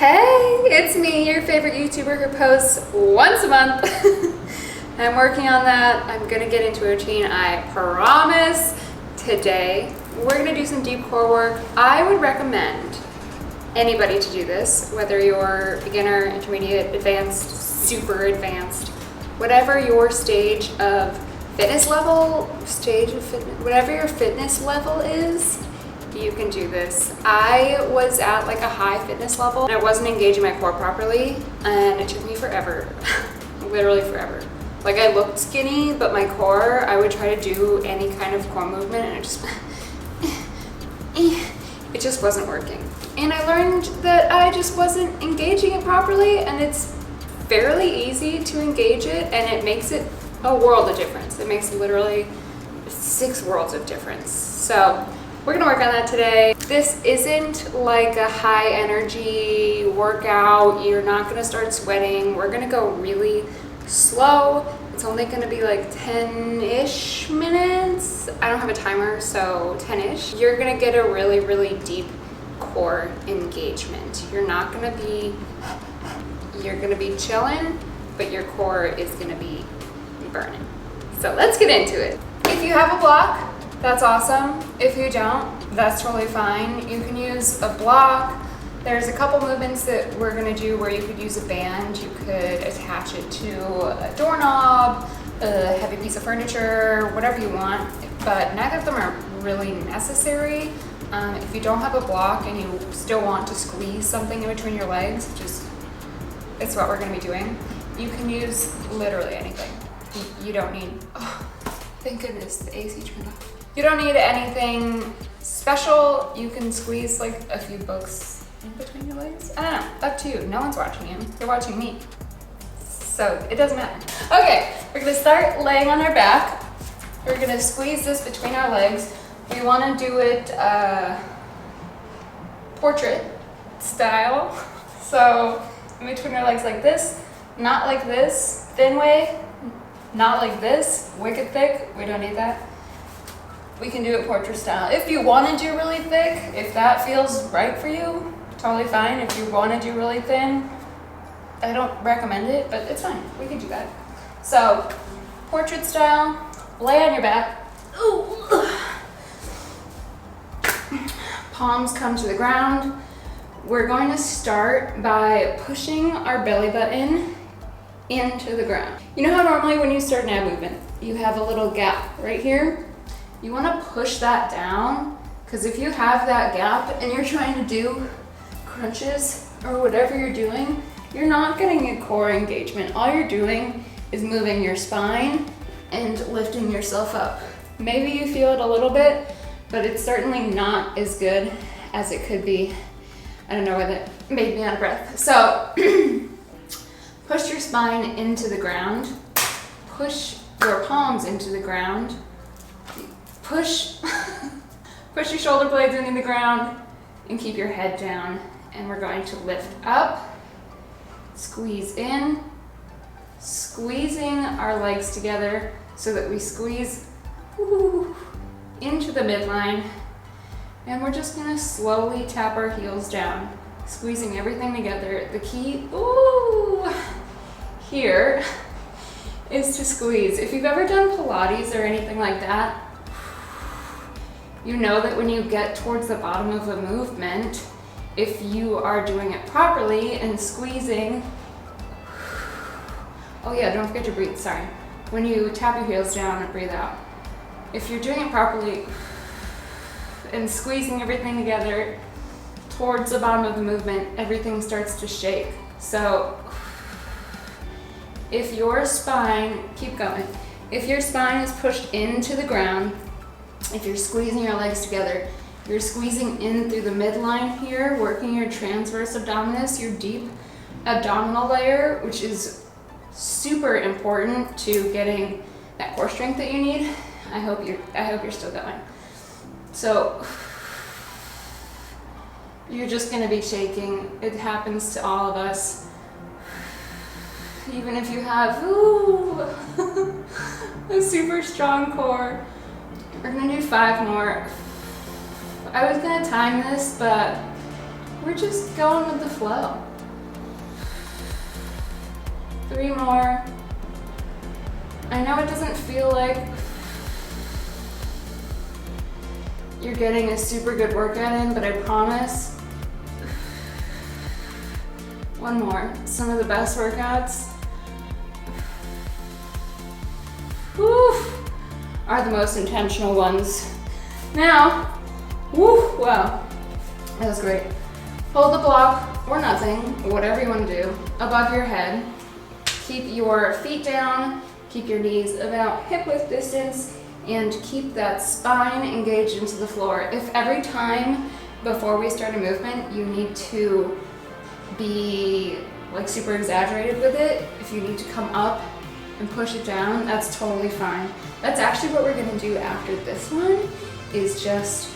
Hey, it's me, your favorite YouTuber who posts once a month. I'm working on that. I'm gonna get into a routine, I promise. Today, we're gonna do some deep core work. I would recommend anybody to do this, whether you're beginner, intermediate, advanced, super advanced, whatever your stage of fitness level, whatever your fitness level is, you can do this. I was at like a high fitness level and I wasn't engaging my core properly, and it took me forever, literally forever. Like, I looked skinny, but my core, I would try to do any kind of core movement and it just wasn't working. And I learned that I just wasn't engaging it properly, and it's fairly easy to engage it, and it makes it a world of difference. It makes literally 6 worlds of difference. So we're gonna work on that today. This isn't like a high energy workout. You're not gonna start sweating. We're gonna go really slow. It's only gonna be like 10-ish minutes. I don't have a timer, so 10-ish. You're gonna get a really, really deep core engagement. You're gonna be chilling, but your core is gonna be burning. So let's get into it. If you have a block, that's awesome. If you don't, that's totally fine. You can use a block. There's a couple movements that we're gonna do where you could use a band. You could attach it to a doorknob, a heavy piece of furniture, whatever you want, but neither of them are really necessary. If you don't have a block and you still want to squeeze something in between your legs, it's what we're gonna be doing. You can use literally anything. You don't need, oh, thank goodness the AC turned off. You don't need anything special. You can squeeze like a few books in between your legs. I don't know, up to you. No one's watching you. You're watching me. So it doesn't matter. Okay, we're gonna start laying on our back. We're gonna squeeze this between our legs. We wanna do it portrait style. So in between our legs like this, not like this, thin way, not like this, wicked thick. We don't need that. We can do it portrait style. If you want to do really thick, if that feels right for you, totally fine. If you want to do really thin, I don't recommend it, but it's fine. We can do that. So, portrait style, lay on your back. Ooh. Palms come to the ground. We're going to start by pushing our belly button into the ground. You know how normally when you start an ab movement, you have a little gap right here? You want to push that down, because if you have that gap and you're trying to do crunches or whatever you're doing, you're not getting a core engagement. All you're doing is moving your spine and lifting yourself up. Maybe you feel it a little bit, but it's certainly not as good as it could be. I don't know whether it made me out of breath. So push your spine into the ground, push your palms into the ground, push your shoulder blades into the ground, and keep your head down. And we're going to lift up, squeeze in, squeezing our legs together so that we squeeze into the midline. And we're just gonna slowly tap our heels down, squeezing everything together. The key, here is to squeeze. If you've ever done Pilates or anything like that, you know that when you get towards the bottom of a movement, if you are doing it properly and squeezing, oh yeah, don't forget to breathe, sorry. When you tap your heels down and breathe out, if you're doing it properly and squeezing everything together towards the bottom of the movement, everything starts to shake. So if your spine, keep going, if your spine is pushed into the ground, if you're squeezing your legs together, you're squeezing in through the midline here, working your transverse abdominis, your deep abdominal layer, which is super important to getting that core strength that you need. I hope you're still going. So you're just gonna be shaking. It happens to all of us. Even if you have a super strong core. We're gonna do 5 more. I was gonna time this, but we're just going with the flow. 3 more. I know it doesn't feel like you're getting a super good workout in, but I promise. 1 more. Some of the best workouts are the most intentional ones. Now, wow, that was great. Hold the block or nothing, whatever you want to do, above your head. Keep your feet down, keep your knees about hip width distance, and keep that spine engaged into the floor. If every time before we start a movement, you need to be like super exaggerated with it, if you need to come up and push it down, that's totally fine. That's actually what we're gonna do after this one, is just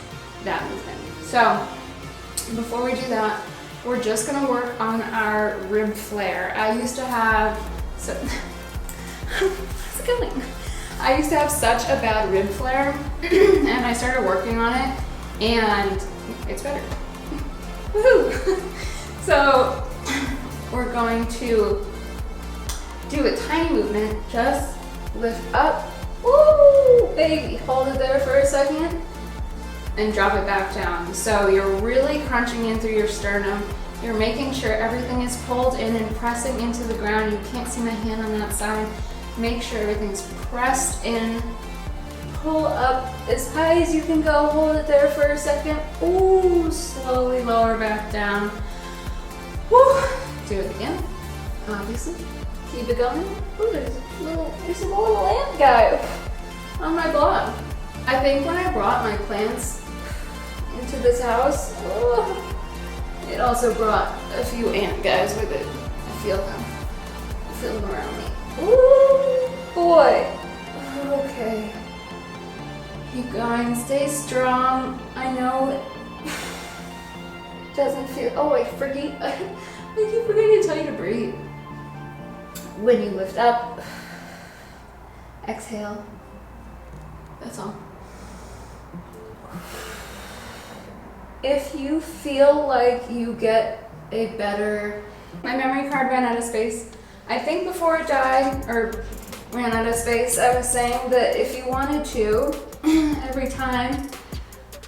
that movement. So before we do that, we're just gonna work on our rib flare. I used to have, how's it going? I used to have such a bad rib flare and I started working on it and it's better. Woohoo! So we're going to do a tiny movement, just lift up, woo, baby, hold it there for a second and drop it back down. So you're really crunching in through your sternum. You're making sure everything is pulled in and pressing into the ground. You can't see my hand on that side. Make sure everything's pressed in. Pull up as high as you can go. Hold it there for a second. Ooh, slowly lower back down. Woo. Do it again, obviously. Keep it going. Ooh, there's a little ant guy on my blog. I think when I brought my plants into this house, it also brought a few ant guys with it. I feel them. I feel them around me. Ooh, boy. Okay. Keep going. Stay strong. I know it doesn't feel. Oh, I keep forgetting to tell you to breathe. When you lift up, exhale. That's all. If you feel like you get a better, my memory card ran out of space. I think before it died, or ran out of space, I was saying that if you wanted to, every time,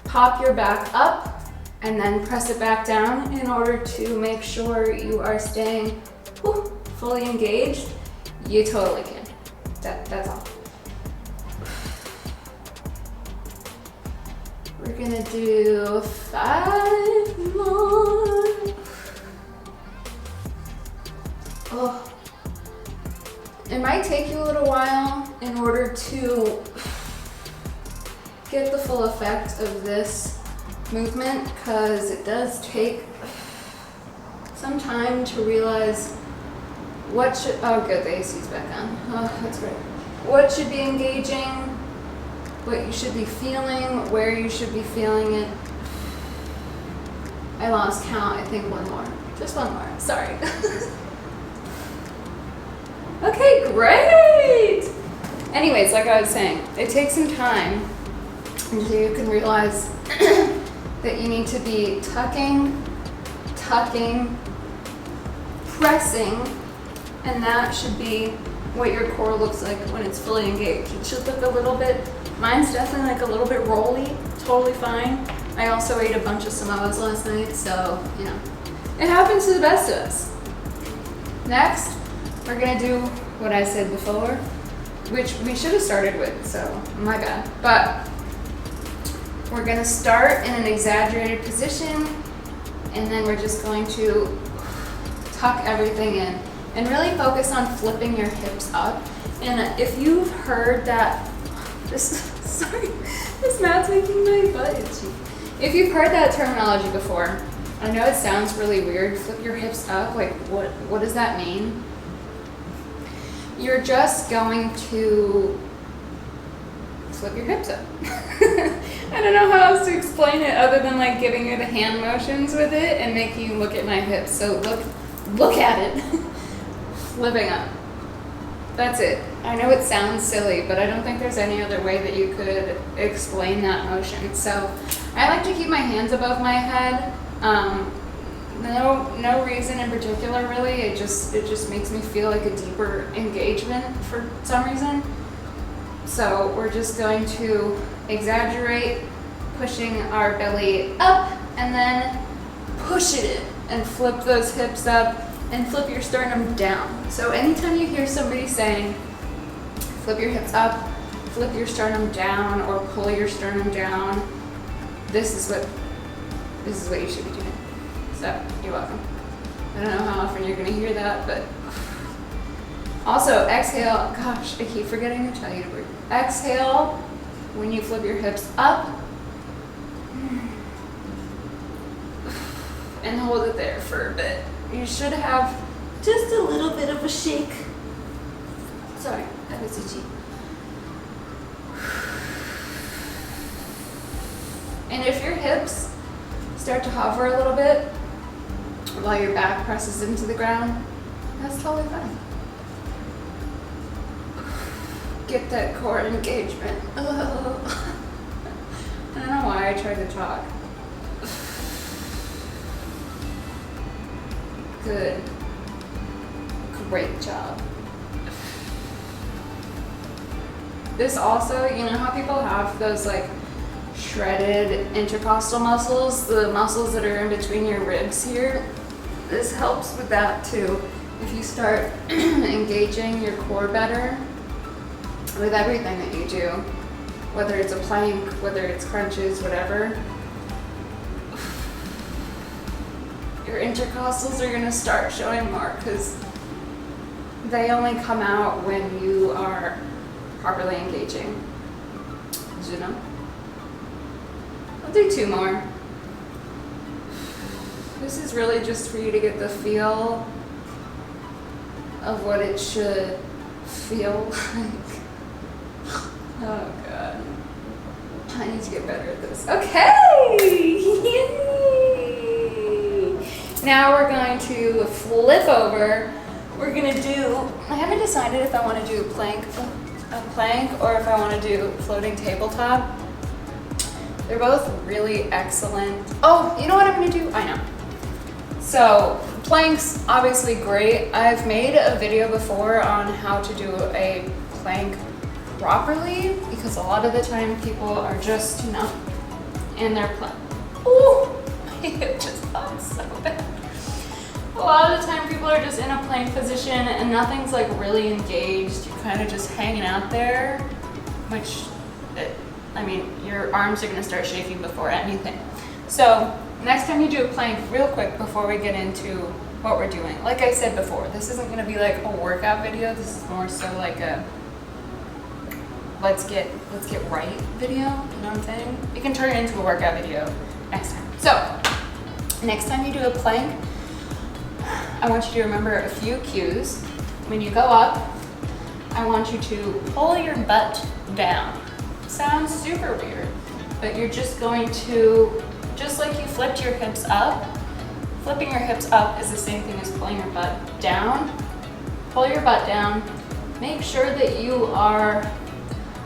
pop your back up and then press it back down in order to make sure you are staying fully engaged, you totally can. That's all. We're gonna do 5 more. Oh, it might take you a little while in order to get the full effect of this movement, because it does take some time to realize what should, oh good, the AC's back on. Oh, that's great. What should be engaging, what you should be feeling, where you should be feeling it. I lost count, I think 1 more. Just 1 more, sorry. Okay, great! Anyways, like I was saying, it takes some time until you can realize that you need to be tucking, pressing, and that should be what your core looks like when it's fully engaged. It should look a little bit, mine's definitely like a little bit rolly, totally fine. I also ate a bunch of Samoas last night, so, you know, it happens to the best of us. Next, we're gonna do what I said before, which we should have started with, so my bad. But we're gonna start in an exaggerated position, and then we're just going to tuck everything in and really focus on flipping your hips up. And if you've heard that, this mat's making my butt itchy. If you've heard that terminology before, I know it sounds really weird, flip your hips up, like what does that mean? You're just going to flip your hips up. I don't know how else to explain it other than like giving you the hand motions with it and making you look at my hips. So look at it. Flipping up. That's it. I know it sounds silly, but I don't think there's any other way that you could explain that motion. So I like to keep my hands above my head. No reason in particular really. It just makes me feel like a deeper engagement for some reason. So we're just going to exaggerate pushing our belly up and then push it in and flip those hips up and flip your sternum down. So anytime you hear somebody saying flip your hips up, flip your sternum down, or pull your sternum down, this is what you should be doing. So you're welcome. I don't know how often you're gonna hear that, but also exhale. Gosh, I keep forgetting to tell you to breathe. Exhale when you flip your hips up and hold it there for a bit. You should have just a little bit of a shake. Sorry, that was itchy. And if your hips start to hover a little bit while your back presses into the ground, that's totally fine. Get that core engagement. Ugh. I don't know why I tried to talk. Good. Great job. This also, you know how people have those like shredded intercostal muscles, the muscles that are in between your ribs here? This helps with that too. If you start engaging your core better with everything that you do, whether it's a plank, whether it's crunches, whatever, your intercostals are gonna start showing more because they only come out when you are properly engaging. Did you know? I'll do 2 more. This is really just for you to get the feel of what it should feel like. Oh God. I need to get better at this. Okay! Yay! Now we're going to flip over. We're gonna do, I haven't decided if I want to do a plank or if I want to do floating tabletop. They're both really excellent. Oh, you know what I'm gonna do? I know. So planks, obviously great. I've made a video before on how to do a plank properly because a lot of the time people are just, you know, in their plank. Ooh, my hip just popped so bad. A lot of the time people are just in a plank position and nothing's like really engaged. You're kind of just hanging out there, which, I mean, your arms are gonna start shaking before anything. So next time you do a plank, real quick before we get into what we're doing, like I said before, this isn't gonna be like a workout video. This is more so like a let's get right video, you know what I'm saying? You can turn it into a workout video next time. So next time you do a plank, I want you to remember a few cues. When you go up, I want you to pull your butt down. Sounds super weird, but you're just going to, just like you flipped your hips up, flipping your hips up is the same thing as pulling your butt down. Pull your butt down. Make sure that you are,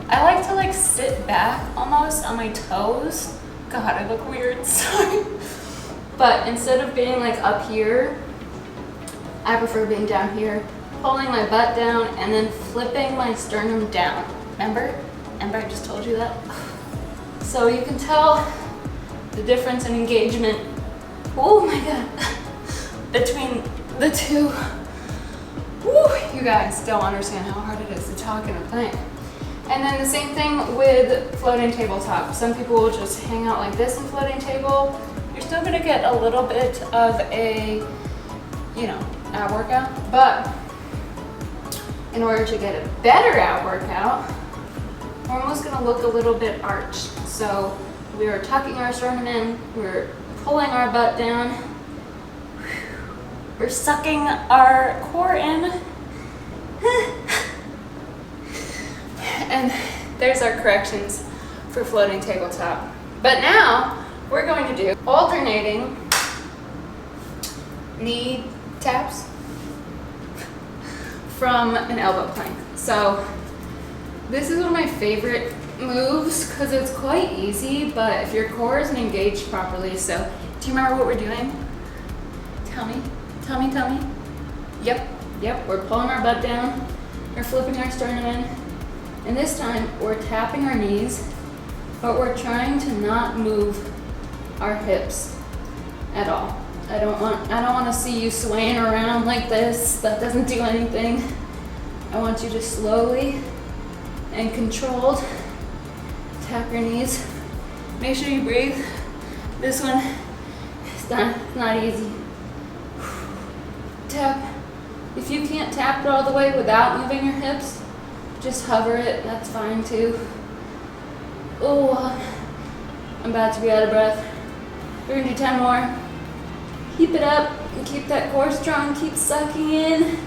I like to like sit back almost on my toes. God, I look weird, sorry. But instead of being like up here, I prefer being down here, pulling my butt down and then flipping my sternum down. Remember I just told you that? So you can tell the difference in engagement, oh my God, between the two. Woo, you guys don't understand how hard it is to talk in a plank. And then the same thing with floating tabletop. Some people will just hang out like this in floating table. You're still gonna get a little bit of a, you know, ab workout, but in order to get a better ab workout, we're almost gonna look a little bit arched. So we are tucking our sternum in, we're pulling our butt down, we're sucking our core in, and there's our corrections for floating tabletop. But now we're going to do alternating knee taps from an elbow plank. So this is one of my favorite moves because it's quite easy, but if your core isn't engaged properly, so do you remember what we're doing? tummy, tummy, tummy. Yep, we're pulling our butt down. We're flipping our sternum in. And this time, we're tapping our knees, but we're trying to not move our hips at all. I don't want to see you swaying around like this. That doesn't do anything. I want you to slowly and controlled tap your knees. Make sure you breathe. This one, it's not easy. Tap. If you can't tap it all the way without moving your hips, just hover it, that's fine too. Oh, I'm about to be out of breath. We're gonna do 10 more. Keep it up and keep that core strong. Keep sucking in.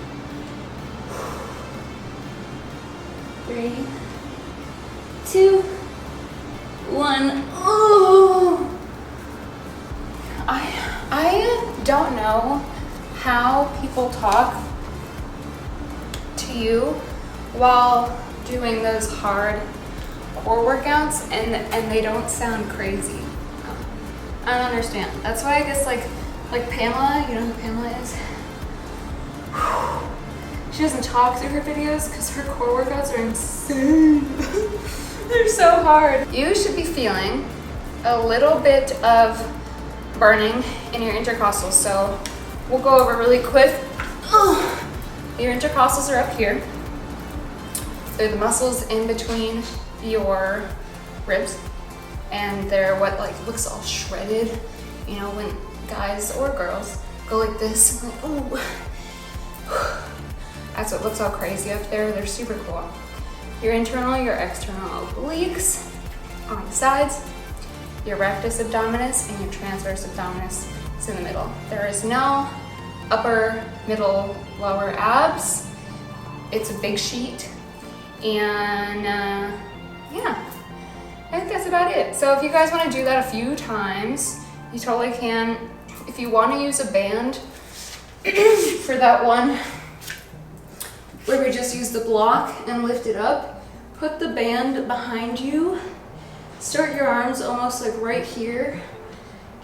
3, 2, 1. Oh! I don't know how people talk to you while doing those hard core workouts and they don't sound crazy. I don't understand. That's why I guess like Pamela, you know who Pamela is? She doesn't talk through her videos because her core workouts are insane. They're so hard. You should be feeling a little bit of burning in your intercostals. So we'll go over really quick. Your intercostals are up here. They're the muscles in between your ribs. And they're what looks all shredded, you know, when guys or girls go like this, like, oh. That's what looks all crazy up there. They're super cool. Your internal, your external obliques on the sides, your rectus abdominis and your transverse abdominis is in the middle. There is no upper, middle, lower abs. It's a big sheet. And yeah. I think that's about it. So if you guys want to do that a few times, you totally can. If you want to use a band for that one where we just use the block and lift it up, put the band behind you, start your arms almost like right here,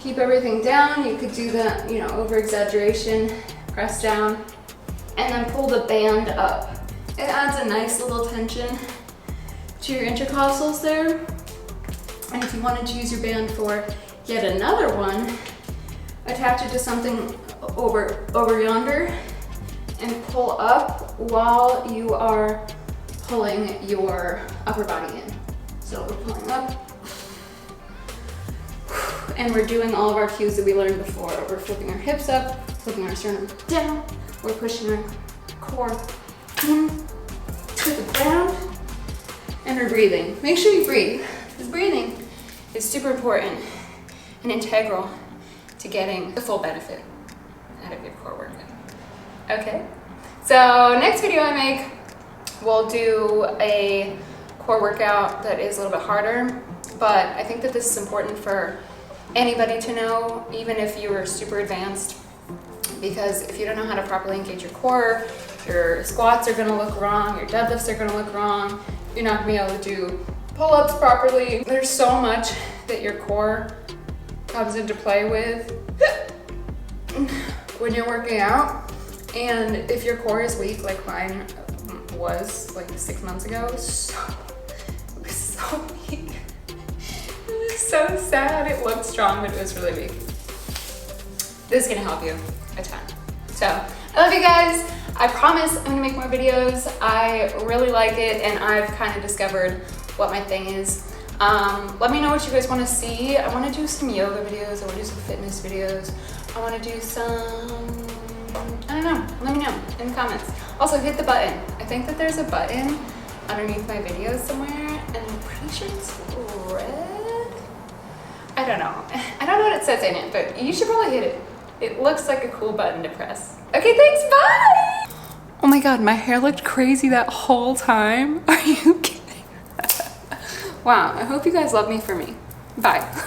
keep everything down. You could do that, you know, over exaggeration, press down, and then pull the band up. It adds a nice little tension to your intercostals there. And if you wanted to use your band for yet another one, attach it to something over yonder and pull up while you are pulling your upper body in. So we're pulling up and we're doing all of our cues that we learned before. We're flipping our hips up, flipping our sternum down. We're pushing our core in to the ground and we're breathing. Make sure you breathe, because breathing is super important and integral to getting the full benefit out of your core workout. Okay, so next video I make, we'll do a core workout that is a little bit harder, but I think that this is important for anybody to know, even if you are super advanced, because if you don't know how to properly engage your core, your squats are gonna look wrong, your deadlifts are gonna look wrong, you're not gonna be able to do pull-ups properly. There's so much that your core comes into play with when you're working out. And if your core is weak, like mine was like 6 months ago, it was so weak. It was so sad. It looked strong, but it was really weak. This is gonna help you a ton. So I love you guys. I promise I'm gonna make more videos. I really like it, and I've kind of discovered what my thing is. Let me know what you guys want to see. I want to do some yoga videos. I want to do some fitness videos. I want to do some, I don't know. Let me know in the comments. Also, hit the button. I think that there's a button underneath my videos somewhere, and I'm pretty sure it's red. I don't know. I don't know what it says in it, but you should probably hit it. It looks like a cool button to press. Okay, thanks, bye! Oh my god, my hair looked crazy that whole time. Are you kidding? Wow, I hope you guys love me for me. Bye.